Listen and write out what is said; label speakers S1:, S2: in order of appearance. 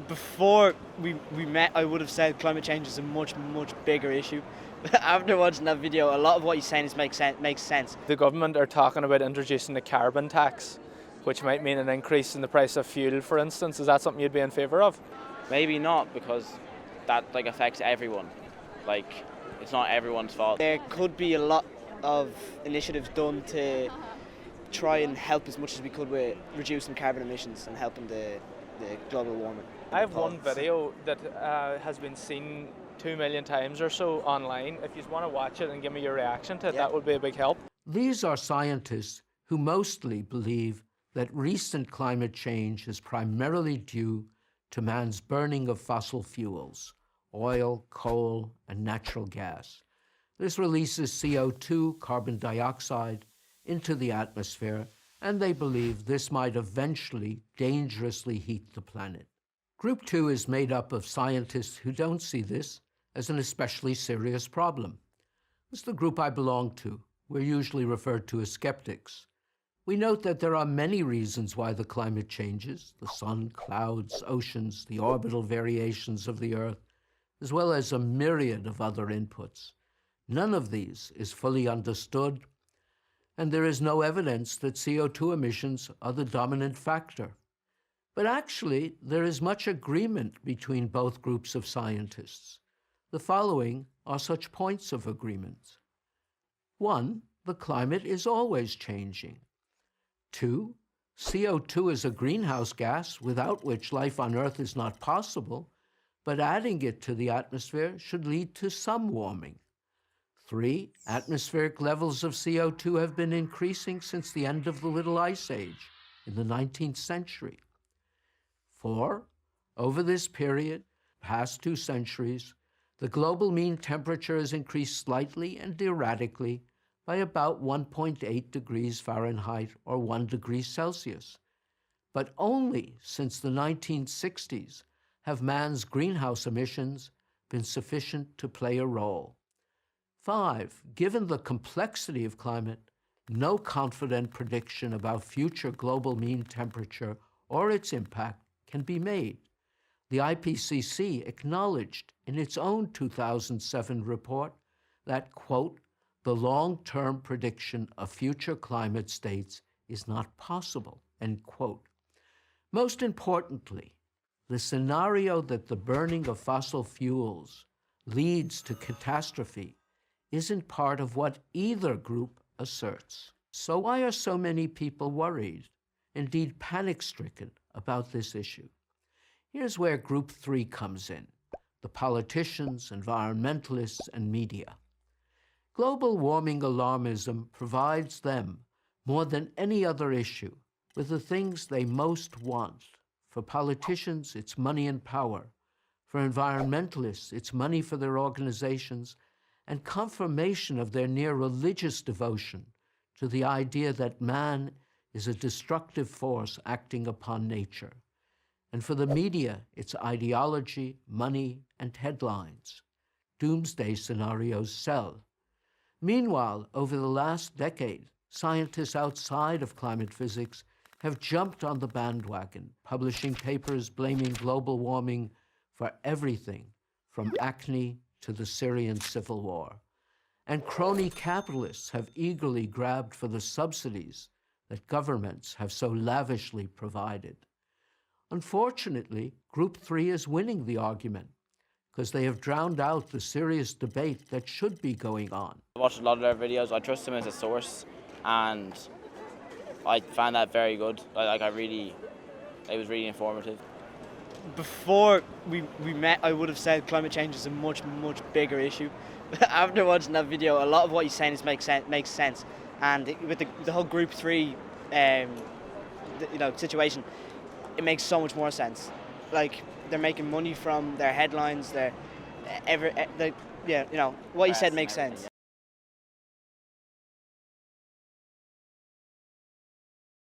S1: Before we met, I would have said climate change is a much bigger issue. After watching that video, a lot of what he's saying makes sense.
S2: The government are talking about introducing a carbon tax, which might mean an increase in the price of fuel, for instance. Is that something you'd be in favour of?
S3: Maybe not, because that affects everyone. It's not everyone's fault.
S1: There could be a lot of initiatives done to try and help as much as we could with reducing carbon emissions and helping the global warming.
S2: I have one video that has been seen 2 million times or so online. If you want to watch it and give me your reaction to it, that would be a big help.
S4: These are scientists who mostly believe that recent climate change is primarily due to man's burning of fossil fuels, oil, coal, and natural gas. This releases CO2, carbon dioxide, into the atmosphere, and they believe this might eventually dangerously heat the planet. Group 2 is made up of scientists who don't see this as an especially serious problem. It's the group I belong to. We're usually referred to as skeptics. We note that there are many reasons why the climate changes: the sun, clouds, oceans, the orbital variations of the Earth, as well as a myriad of other inputs. None of these is fully understood, and there is no evidence that CO2 emissions are the dominant factor. But actually, there is much agreement between both groups of scientists. The following are such points of agreement. 1, the climate is always changing. 2, CO2 is a greenhouse gas without which life on Earth is not possible, but adding it to the atmosphere should lead to some warming. 3, atmospheric levels of CO2 have been increasing since the end of the Little Ice Age in the 19th century. 4, over this period, past 2 centuries, the global mean temperature has increased slightly and erratically by about 1.8 degrees Fahrenheit or 1 degree Celsius. But only since the 1960s have man's greenhouse emissions been sufficient to play a role. 5, given the complexity of climate, no confident prediction about future global mean temperature or its impact can be made. The IPCC acknowledged in its own 2007 report that, quote, the long-term prediction of future climate states is not possible, end quote. Most importantly, the scenario that the burning of fossil fuels leads to catastrophe isn't part of what either group asserts. So why are so many people worried, indeed panic-stricken, about this issue? Here's where Group 3 comes in: the politicians, environmentalists, and media. Global warming alarmism provides them, more than any other issue, with the things they most want. For politicians, it's money and power. For environmentalists, it's money for their organizations and confirmation of their near religious devotion to the idea that man is a destructive force acting upon nature. And for the media, it's ideology, money, and headlines. Doomsday scenarios sell. Meanwhile, over the last decade, scientists outside of climate physics have jumped on the bandwagon, publishing papers blaming global warming for everything from acne to the Syrian civil war. And crony capitalists have eagerly grabbed for the subsidies that governments have so lavishly provided. Unfortunately, Group 3 is winning the argument because they have drowned out the serious debate that should be going on.
S3: I watched a lot of their videos. I trust them as a source, and I found that very good. It was really informative.
S1: Before we met, I would have said climate change is a much bigger issue. After watching that video, a lot of what he's saying makes sense. And with the whole Group 3 situation, it makes so much more sense. Like, they're making money from their headlines. What he said makes sense.